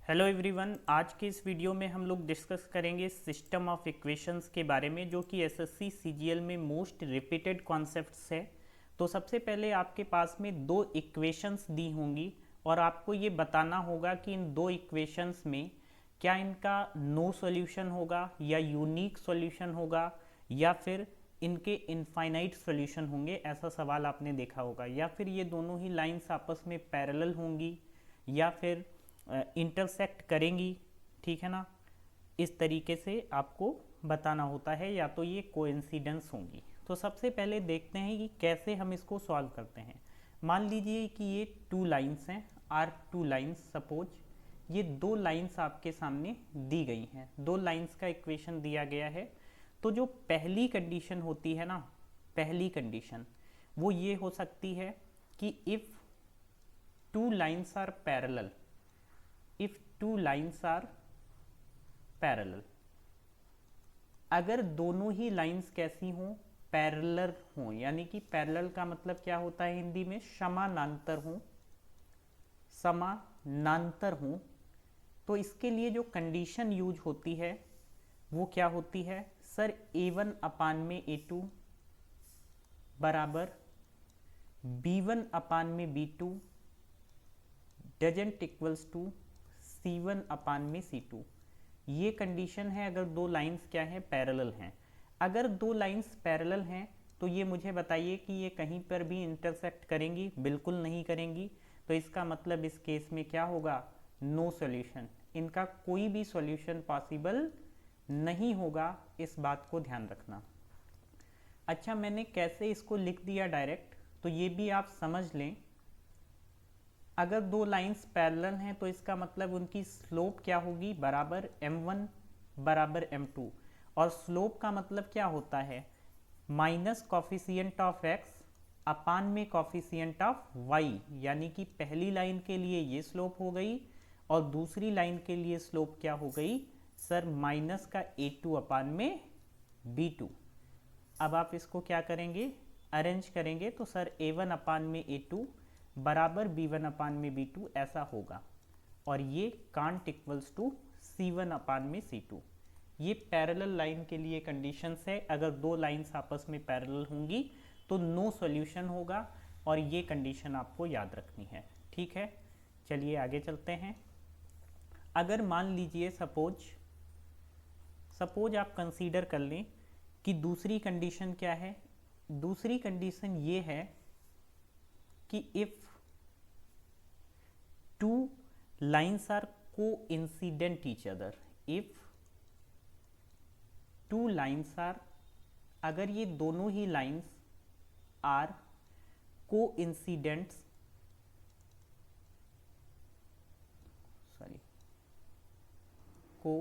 Hello everyone, आज के इस वीडियो में हम लोग डिस्कस करेंगे सिस्टम ऑफ इक्वेशंस के बारे में, जो कि एसएससी सीजीएल में मोस्ट रिपीटेड कॉन्सेप्ट्स है। तो सबसे पहले आपके पास में दो इक्वेशंस दी होंगी और आपको ये बताना होगा कि इन दो इक्वेशंस में क्या इनका नो सॉल्यूशन होगा या यूनिक सॉल्यूशन होगा या फिर इनके इनफाइनाइट सॉल्यूशन होंगे। ऐसा सवाल आपने देखा होगा, या फिर ये दोनों ही लाइंस आपस में पैरेलल होंगी या फिर इंटरसेक्ट करेंगी। ठीक है ना, इस तरीके से आपको बताना होता है, या तो ये कोइंसिडेंस होंगी। तो सबसे पहले देखते हैं कि कैसे हम इसको सॉल्व करते हैं। मान लीजिए कि ये टू लाइंस हैं, आर टू लाइंस। सपोज ये दो लाइंस आपके सामने दी गई हैं, दो लाइंस का इक्वेशन दिया गया है। तो जो पहली कंडीशन होती है ना, पहली कंडीशन वो ये हो सकती है कि if two lines are parallel, if two lines are parallel, अगर दोनों ही लाइंस कैसी हों, पैरेलल हों, यानी कि पैरेलल का मतलब क्या होता है हिंदी में, समानांतर हों, समानांतर हों। तो इसके लिए जो कंडीशन यूज होती है वो क्या होती है, सर a1 अपान में a2 बराबर b1 अपान में b2 doesn't equals to C1 अपान में C2। ये कंडीशन है अगर दो लाइंस क्या है, पैरेलल हैं। अगर दो लाइंस पैरेलल हैं तो ये मुझे बताइए कि ये कहीं पर भी इंटरसेक्ट करेंगी? बिल्कुल नहीं करेंगी। तो इसका मतलब इस केस में क्या होगा, नो सॉल्यूशन। इनका कोई भी सॉल्यूशन पॉसिबल नहीं होगा, इस बात को ध्यान रखना। अच्छा, मैंने कैसे इसको लिख दिया डायरेक्ट, तो ये भी आप समझ लें। अगर दो लाइंस पैरेलल हैं तो इसका मतलब उनकी स्लोप क्या होगी, बराबर m1 बराबर m2। और स्लोप का मतलब क्या होता है, माइनस कॉफिशिएंट ऑफ x अपान में कॉफिशिएंट ऑफ y। यानी कि पहली लाइन के लिए ये स्लोप हो गई और दूसरी लाइन के लिए स्लोप क्या हो गई, सर माइनस का a2 अपान में b2। अब आप इसको क्या करेंगे, अरेंज करेंगे, तो सर a1 अपान में a2 बराबर b1 अपान में b2 ऐसा होगा। और ये कांट इक्वल्स टू c1 अपान में c2। ये पैरेलल लाइन के लिए कंडीशंस है। अगर दो लाइंस आपस में पैरेलल होंगी तो नो सॉल्यूशन होगा, और ये कंडीशन आपको याद रखनी है। ठीक है, चलिए आगे चलते हैं। अगर मान लीजिए सपोज आप कंसीडर कर लें कि दूसरी कंडीशन क्या है। दूसरी कंडीशन ये है कि if two lines are coincident each other, if two lines are, अगर ये दोनों ही लाइंस आर कोइंसिडेंट्स, सॉरी को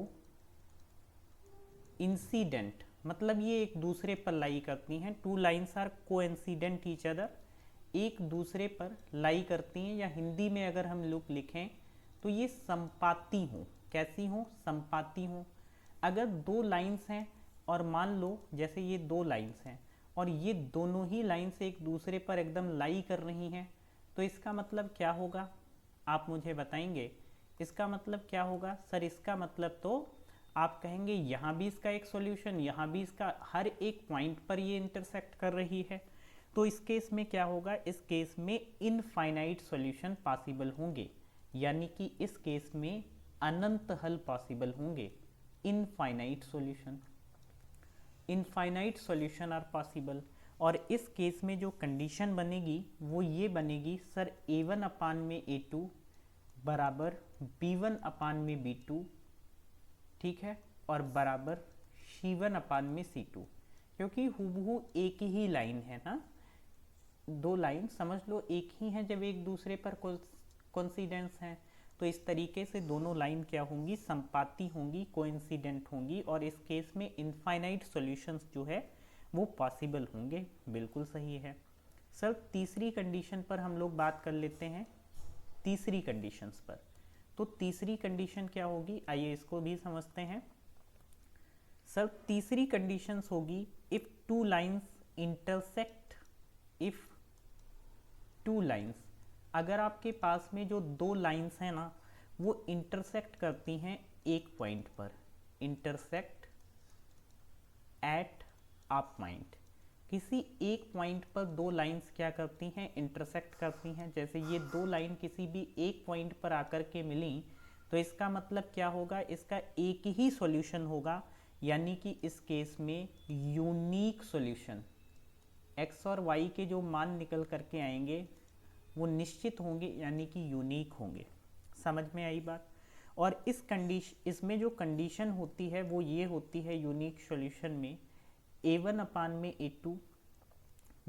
इंसिडेंट, मतलब ये एक दूसरे पर लाई करती हैं। Two lines are coincident each other, एक दूसरे पर लाई करती हैं, या हिंदी में अगर हम लोग लिखें तो ये संपाती हों। कैसी हों, संपाती हों। अगर दो लाइंस हैं और मान लो जैसे ये दो लाइंस हैं और ये दोनों ही लाइंस एक दूसरे पर एकदम लाई कर रही हैं, तो इसका मतलब क्या होगा, आप मुझे बताएंगे इसका मतलब क्या होगा। सर इसका मतलब तो आप कहेंगे यहाँ भी इसका एक सॉल्यूशन, यहाँ भी इसका, हर एक पॉइंट पर ये इंटरसेक्ट कर रही है। तो इस केस में क्या होगा, इस केस में इनफाइनाइट सॉल्यूशन पॉसिबल होंगे, यानी कि इस केस में अनंत हल पॉसिबल होंगे। Infinite solution, infinite solution are possible. और इस केस में जो कंडीशन बनेगी वो ये बनेगी, सर a1 अपान में a2 बराबर b1 अपान में b2, ठीक है, और बराबर c1 अपान में c2। क्योंकि हूबहू एक ही लाइन है ना, दो लाइन समझ लो एक ही हैं जब एक दूसरे पर कोइंसिडेंस हैं। तो इस तरीके से दोनों लाइन क्या होंगी, संपाती होंगी, कोइंसिडेंट होंगी, और इस केस में इनफाइनाइट सॉल्यूशंस जो है वो पॉसिबल होंगे। बिल्कुल सही है। सर तीसरी कंडीशन पर हम लोग बात कर लेते हैं, तीसरी कंडीशंस पर। तो तीसरी कंडीशन क्या होगी, आइए इसको भी समझते हैं। सर तीसरी कंडीशंस होगी, if two lines intersect, if two lines, अगर आपके पास में जो दो लाइंस हैं ना वो इंटरसेक्ट करती हैं एक पॉइंट पर, इंटरसेक्ट एट अ पॉइंट। किसी एक पॉइंट पर दो लाइंस क्या करती हैं, इंटरसेक्ट करती हैं। जैसे ये दो लाइन किसी भी एक पॉइंट पर आकर के मिली तो इसका मतलब क्या होगा, इसका एक ही सॉल्यूशन होगा, यानी कि इस केस में यूनिक सॉल्यूशन। एक्स और वाई के जो मान निकल करके आएंगे वो निश्चित होंगे, यानी कि यूनिक होंगे। समझ में आई बात। और इसमें जो कंडीशन होती है वो ये होती है यूनिक सॉल्यूशन में, a1 अपान में a2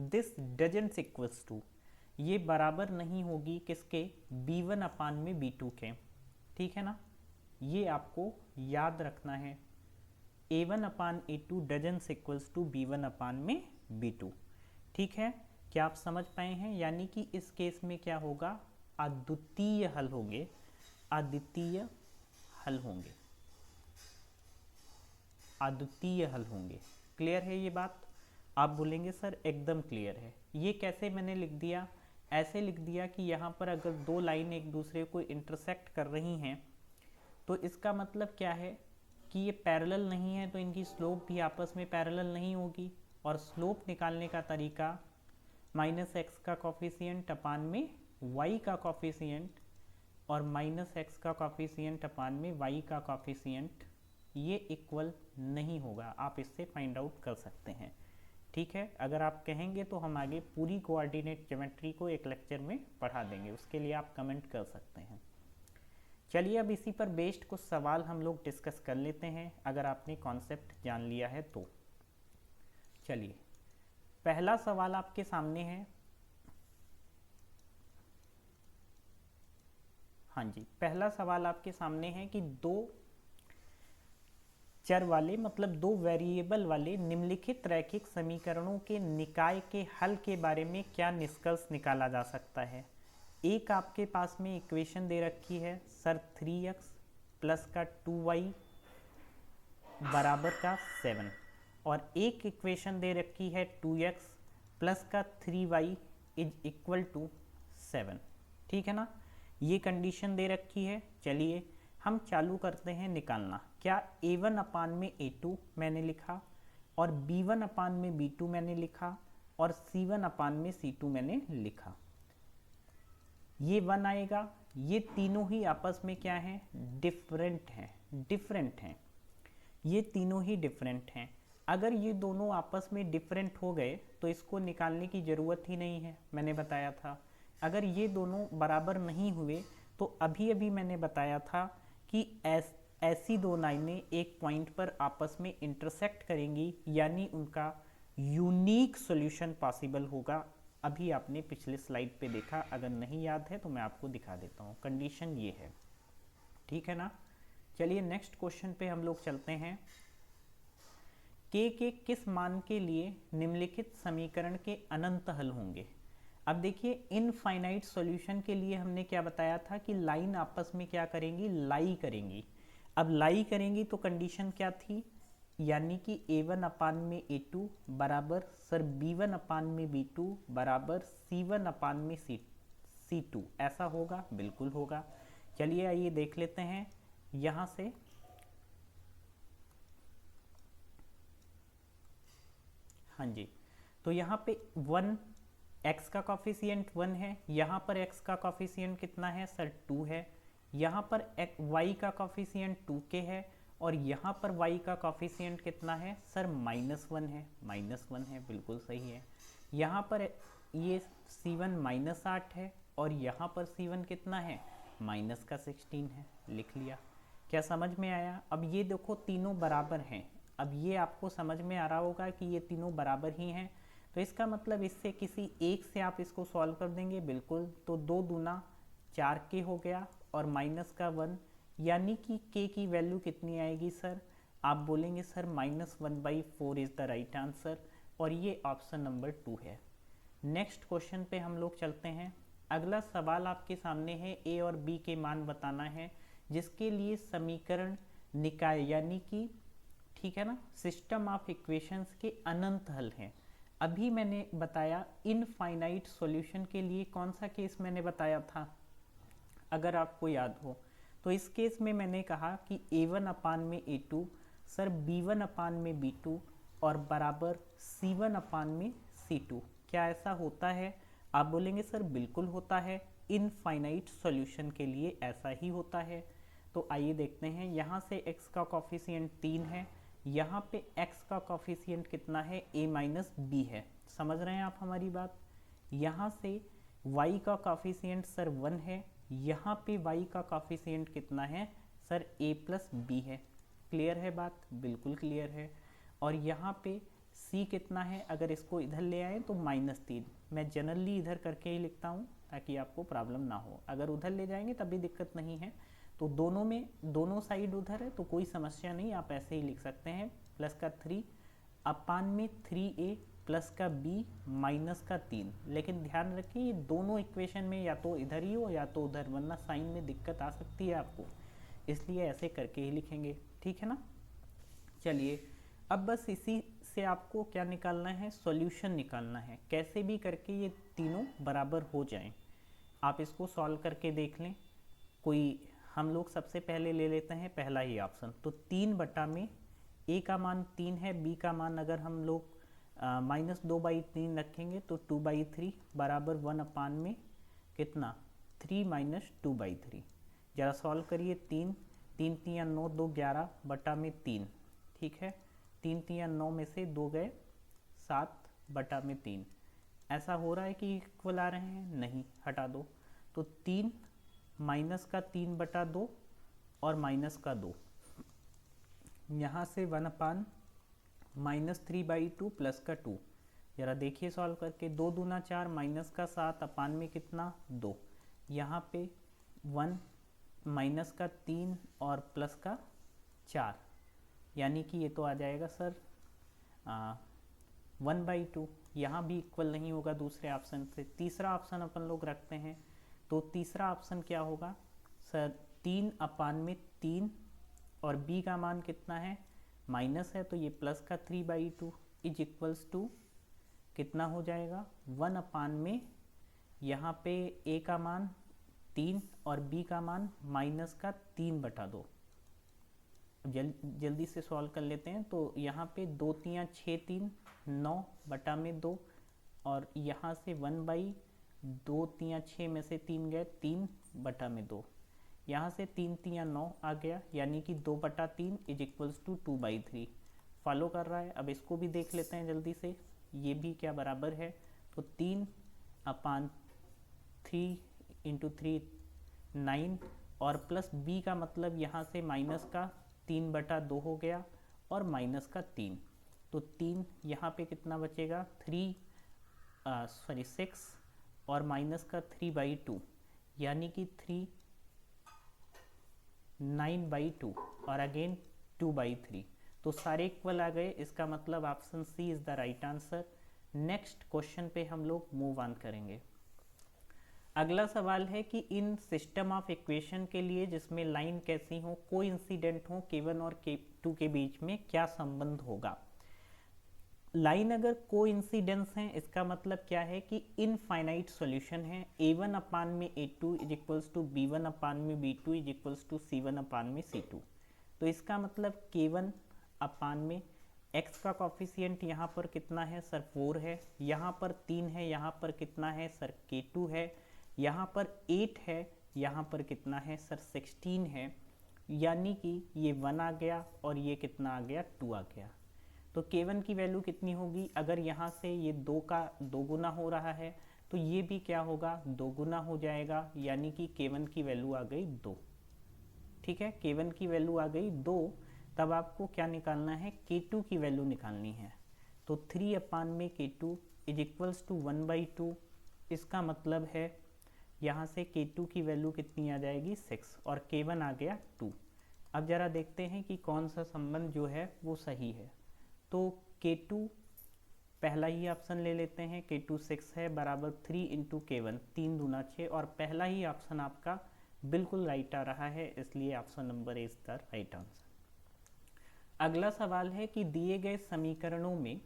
this doesn't equals to, ये बराबर नहीं होगी किसके, b1 अपान में b2 के। ठीक है ना, ये आपको याद रखना है। a1 upon a2 doesn't equals to b1 upon में b2। ठीक है, क्या आप समझ पाए हैं। यानी कि इस केस में क्या होगा, अद्वितीय हल होंगे, अद्वितीय हल होंगे, अद्वितीय हल होंगे। क्लियर है ये बात। आप बोलेंगे सर एकदम क्लियर है। ये कैसे मैंने लिख दिया, ऐसे लिख दिया कि यहाँ पर अगर दो लाइन एक दूसरे को इंटरसेक्ट कर रही हैं तो इसका मतलब क्या है कि ये पैरेलल नहीं है, तो इनकी स्लोप भी आपस में पैरेलल नहीं होगी। और स्लोप निकालने का तरीका माइनस एक्स का कॉफिशिएंट अपान में वाई का कॉफिशिएंट और माइनस एक्स का कॉफिशिएंट अपान में वाई का कॉफिशिएंट, ये इक्वल नहीं होगा। आप इससे फाइंड आउट कर सकते हैं। ठीक है, अगर आप कहेंगे तो हम आगे पूरी कोऑर्डिनेट ज्योमेट्री को एक लेक्चर में पढ़ा देंगे, उसके लिए आप कमेंट कर सकते हैं। चलिए अब इसी पर बेस्ड कुछ सवाल हम लोग डिस्कस कर लेते हैं, अगर आपने कॉन्सेप्ट जान लिया है तो। चलिए पहला सवाल आपके सामने है। हाँ जी, पहला सवाल आपके सामने है कि दो चर वाले मतलब दो वेरिएबल वाले निम्नलिखित रैखिक समीकरणों के निकाय के हल के बारे में क्या निष्कर्ष निकाला जा सकता है। एक आपके पास में इक्वेशन दे रखी है सर 3x प्लस का 2y बराबर का 7, और एक इक्वेशन दे रखी है 2x प्लस का 3y इज इक्वल टू 7। ठीक है ना, ये कंडीशन दे रखी है। चलिए हम चालू करते हैं निकालना। क्या a1 अपान में a2 मैंने लिखा, और b1 अपान में b2 मैंने लिखा, और c1 अपान में c2 मैंने लिखा। ये 1 आएगा। ये तीनों ही आपस में क्या हैं, डिफरेंट हैं, डिफरेंट हैं। ये तीनों ही डिफरेंट हैं। अगर ये दोनों आपस में डिफरेंट हो गए तो इसको निकालने की ज़रूरत ही नहीं है, मैंने बताया था। अगर ये दोनों बराबर नहीं हुए तो अभी अभी मैंने बताया था कि ऐसी दो लाइनें एक पॉइंट पर आपस में इंटरसेक्ट करेंगी, यानी उनका यूनिक सॉल्यूशन पॉसिबल होगा। अभी आपने पिछले स्लाइड पे देखा, अगर नहीं याद है तो मैं आपको दिखा देता हूँ। कंडीशन ये है, ठीक है ना। चलिए नेक्स्ट क्वेश्चन पे हम लोग चलते हैं। के किस मान के लिए निम्नलिखित समीकरण के अनंत हल होंगे। अब देखिए इनफाइनाइट सॉल्यूशन के लिए हमने क्या बताया था कि लाइन आपस में क्या करेंगी, लाई करेंगी। अब लाई करेंगी तो कंडीशन क्या थी, यानी कि a1 अपान में a2 बराबर सर b1 अपान में b2 बराबर c1 अपान में c2। ऐसा होगा, बिल्कुल होगा। चलिए आइए देख लेते हैं यहाँ से। हाँ जी, तो यहाँ पे 1 x का कॉफिशिएंट 1 है, यहाँ पर x का कॉफिशिएंट कितना है सर 2 है, यहाँ पर y का कॉफिशिएंट 2k है, और यहाँ पर y का कॉफिशिएंट कितना है सर -1 है, -1 है, बिल्कुल सही है। यहाँ पर ये c1 -8 है, और यहाँ पर c1 कितना है -16 है, लिख लिया। क्या समझ में आया। अब ये देखो तीनों बराबर हैं। अब ये आपको समझ में आ रहा होगा कि ये तीनों बराबर ही हैं, तो इसका मतलब इससे किसी एक से आप इसको सॉल्व कर देंगे, बिल्कुल। तो 2 दूना 4k हो गया और माइनस का 1, यानी कि k की वैल्यू कितनी आएगी सर, आप बोलेंगे sir -1/4 is the right answer, और ये ऑप्शन नंबर 2 है। नेक्स्ट क्वेश्चन पे हम लोग चलते हैं। अगला सवाल आपके सामने है, a और b के मान बताना है, जिसके लिए समीकरण निकाय यानी कि ठीक है ना सिस्टम ऑफ इक्वेशंस के अनंत हल हैं। अभी मैंने बताया इनफाइनाइट सॉल्यूशन के लिए कौन सा केस मैंने बताया था, अगर आपको याद हो तो इस केस में मैंने कहा कि A1 अपान में A2 सर B1 अपान में B2 और बराबर C1 अपान में C2। क्या ऐसा होता है? आप बोलेंगे सर बिल्कुल होता है, इनफाइनाइट सॉल्यूशन के लिए ऐसा ही होता है। तो आइए देखते हैं, यहाँ से x का कॉफिशिएंट 3 है, यहाँ पे x का कॉफिशिएंट कितना है? a माइनस बी है। समझ रहे हैं आप हमारी बात? यहाँ से y का कॉफिशिएंट सर 1 है, यहाँ पे y का कॉफिशिएंट कितना है? सर a प्लस बी है। क्लियर है बात? बिल्कुल क्लियर है। और यहाँ पे c कितना है? अगर इसको इधर ले आए तो -3। मैं जनरली इधर करके ही लिखता हूँ ताकि आपको प्रॉब्लम ना हो। अगर उधर ले जाएंगे तब भी दिक्कत नहीं है। तो दोनों में दोनों साइड उधर है तो कोई समस्या नहीं, आप ऐसे ही लिख सकते हैं। प्लस का 3 अपान में 3a प्लस का b माइनस का 3। लेकिन ध्यान रखिए ये दोनों इक्वेशन में या तो इधर ही हो या तो उधर, वरना साइन में दिक्कत आ सकती है आपको, इसलिए ऐसे करके ही लिखेंगे। ठीक है ना? चलिए अब बस इसी से आपको क्या निकालना है? सॉल्यूशन निकालना है। कैसे भी करके ये तीनों बराबर हो जाएं। आप इसको सॉल्व करके देख लें। कोई हम लोग सबसे पहले ले लेते हैं पहला ही ऑप्शन। तो 3 बटा में a का मान 3 है, b का मान अगर हम लोग -2/3 रखेंगे तो 2/3 बराबर 1 अपान में कितना? 3 माइनस 2/3। जरा सॉल्व करिए। 3 3 3 9 2 11 बटा में 3। ठीक है, 3 3 9 में से 2 गए 7 बटा में 3। ऐसा हो रहा है कि इक्वल आ रहे हैं? नहीं, हटा दो। तो 3 माइनस का 3 बटा 2 और माइनस का 2, यहाँ से 1 अपान -3/2 प्लस का 2। जरा देखिए सॉल्व करके। 2 दूना 4 माइनस का 7 अपान में कितना? 2। यहाँ पे 1 माइनस का 3 और प्लस का 4, यानी कि ये तो आ जाएगा सर 1/2। यहाँ भी इक्वल नहीं होगा दूसरे ऑप्शन से। तीसरा ऑप्शन अपन लोग रखते हैं। तो तीसरा ऑप्शन क्या होगा सर? 3 अपान में 3 और b का मान कितना है? माइनस है तो ये प्लस का 3/2 इज इक्वल्स टू कितना हो जाएगा? 1 अपान में यहाँ पे a का मान 3 और b का मान माइनस का 3/2। जल्दी से सॉल्व कर लेते हैं। तो यहाँ पे 2 3 6 3 9 बटा में 2 और यहाँ से 1/2 3 6 में से 3 गए 3 बटा में 2। यहाँ से 3 3 9 आ गया, यानी कि 2/3 इज इक्वल्स टू 2/3। फॉलो कर रहा है? अब इसको भी देख लेते हैं जल्दी से। ये भी क्या बराबर है? तो 3 अपान 3 इंटू 3 9 और प्लस b का मतलब यहाँ से माइनस का 3/2 हो गया और माइनस का 3। तो 3 यहाँ पे कितना बचेगा? 6 और माइनस का 3/2, यानी कि 9/2 और अगेन 2/3। तो सारे इक्वल आ गए। इसका मतलब option C is the right answer. Next question पे हम लोग मूव ऑन करेंगे। अगला सवाल है कि इन सिस्टम ऑफ इक्वेशन के लिए जिसमें लाइन कैसी हो, कोइंसिडेंट हो, K1 और K2 के बीच में क्या संबंध होगा? लाइन अगर कोइंसिडेंस है इसका मतलब क्या है कि इनफाइनाइट सॉल्यूशन है। A1 अपान में A2 is equals to B1 upon में B2 is equals to C1 अपान में C2। तो इसका मतलब K1 अपान में x का कॉफिशिएंट यहाँ पर कितना है सर? 4 है, यहाँ पर 3 है, यहाँ पर कितना है सर? K2 है, यहाँ पर 8 है, यहाँ पर कितना है सर? 16 है, यानी कि ये 1 आ गया और ये कितना आ गया? 2 आ गया। तो K1 की वैल्यू कितनी होगी? अगर यहाँ से ये 2 का 2 गुना हो रहा है तो ये भी क्या होगा? 2 गुना हो जाएगा, यानी कि K1 की वैल्यू आ गई 2। ठीक है, K1 की वैल्यू आ गई 2। तब आपको क्या निकालना है? K2 की वैल्यू निकालनी है। तो 3 अपान में K2 इज इक्वल्स टू 1/2। इसका मतलब है यहाँ से K2 की वैल्यू कितनी आ जाएगी? 6 और K1 आ गया 2। अब जरा देखते हैं कि कौन सा संबंध जो है वो सही है। तो K2 पहला ही ऑप्शन ले लेते हैं। K2 6 है बराबर 3 इंटू K1, 3 दूना 6, और पहला ही ऑप्शन आपका बिल्कुल राइट आ रहा है, इसलिए option number is the right answer. अगला सवाल है कि दिए गए समीकरणों में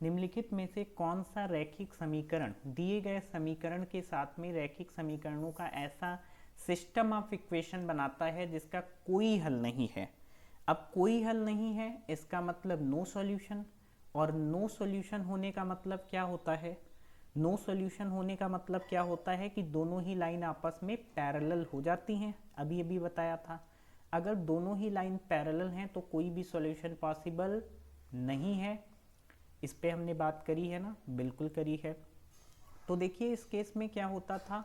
निम्नलिखित में से कौन सा रैखिक समीकरण दिए गए समीकरण के साथ में रैखिक समीकरणों का ऐसा सिस्टम ऑफ इक्वेशन बनाता है जिसका कोई हल नहीं है। अब कोई हल नहीं है इसका मतलब नो सॉल्यूशन, और नो सॉल्यूशन होने का मतलब क्या होता है? नो सॉल्यूशन होने का मतलब क्या होता है कि दोनों ही लाइन आपस में पैरेलल हो जाती हैं। अभी अभी बताया था, अगर दोनों ही लाइन पैरेलल हैं तो कोई भी सॉल्यूशन पॉसिबल नहीं है। इस पे हमने बात करी है ना, बिल्कुल करी है। तो देखिए इस केस में क्या होता था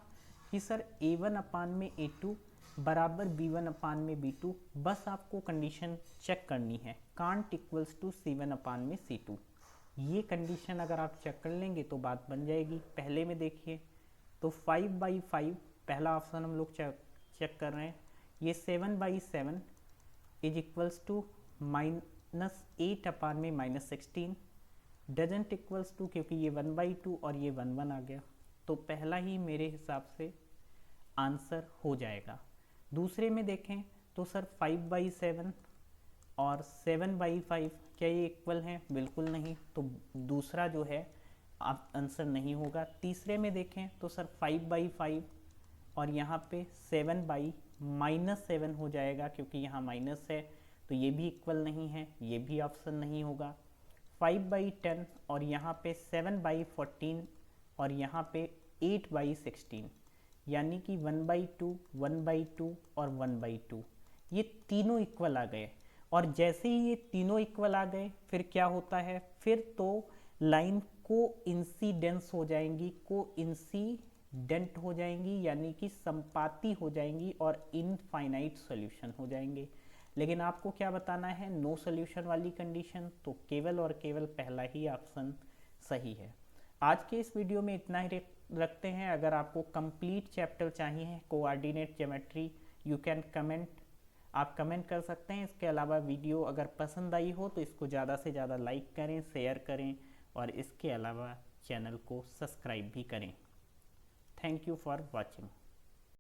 कि सर a1 अपान में a2 बराबर b1 अपान में b2, बस आपको कंडीशन चेक करनी है, कांट इक्वल्स टू c1 अपान में c2। ये कंडीशन अगर आप चेक कर लेंगे तो बात बन जाएगी। पहले में देखिए तो 5/5 पहला ऑप्शन हम लोग चेक कर रहे हैं, ये 7/7 इज इक्वल्स टू -8 अपान में -16 डजेंट इक्वल्स टू, क्योंकि ये 1/2 और ये 1 आ गया, तो पहला ही मेरे हिसाब से आंसर हो जाएगा। दूसरे में देखें तो सर 5/7 और 7/5 क्या ये इक्वल हैं? बिल्कुल नहीं, तो दूसरा जो है आप आंसर नहीं होगा। तीसरे में देखें तो सर 5/5 और यहाँ पे 7/-7 हो जाएगा, क्योंकि यहाँ माइनस है, तो ये भी इक्वल नहीं है, ये भी ऑप्शन नहीं होगा। 5/10 और यहाँ पे 7/14 और यहाँ पे 8/16, यानी कि 1/2, 1/2 और 1/2, ये तीनों इक्वल आ गए। और जैसे ही ये तीनों इक्वल आ गए फिर क्या होता है, फिर तो लाइन को इंसिडेंस हो जाएंगी, को इंसिडेंट हो जाएंगी, यानी कि संपाती हो जाएंगी और इनफाइनाइट सॉल्यूशन हो जाएंगे। लेकिन आपको क्या बताना है, नो सॉल्यूशन वाली कंडीशन, तो केवल और केवल पहला ही ऑप्शन सही है। आज के इस वीडियो में इतना ही रखते हैं। अगर आपको कंप्लीट चैप्टर चाहिए coordinate geometry, you can comment, आप कमेंट कर सकते हैं। इसके अलावा वीडियो अगर पसंद आई हो तो इसको ज़्यादा से ज़्यादा लाइक करें, शेयर करें, और इसके अलावा चैनल को सब्सक्राइब भी करें। Thank you for watching.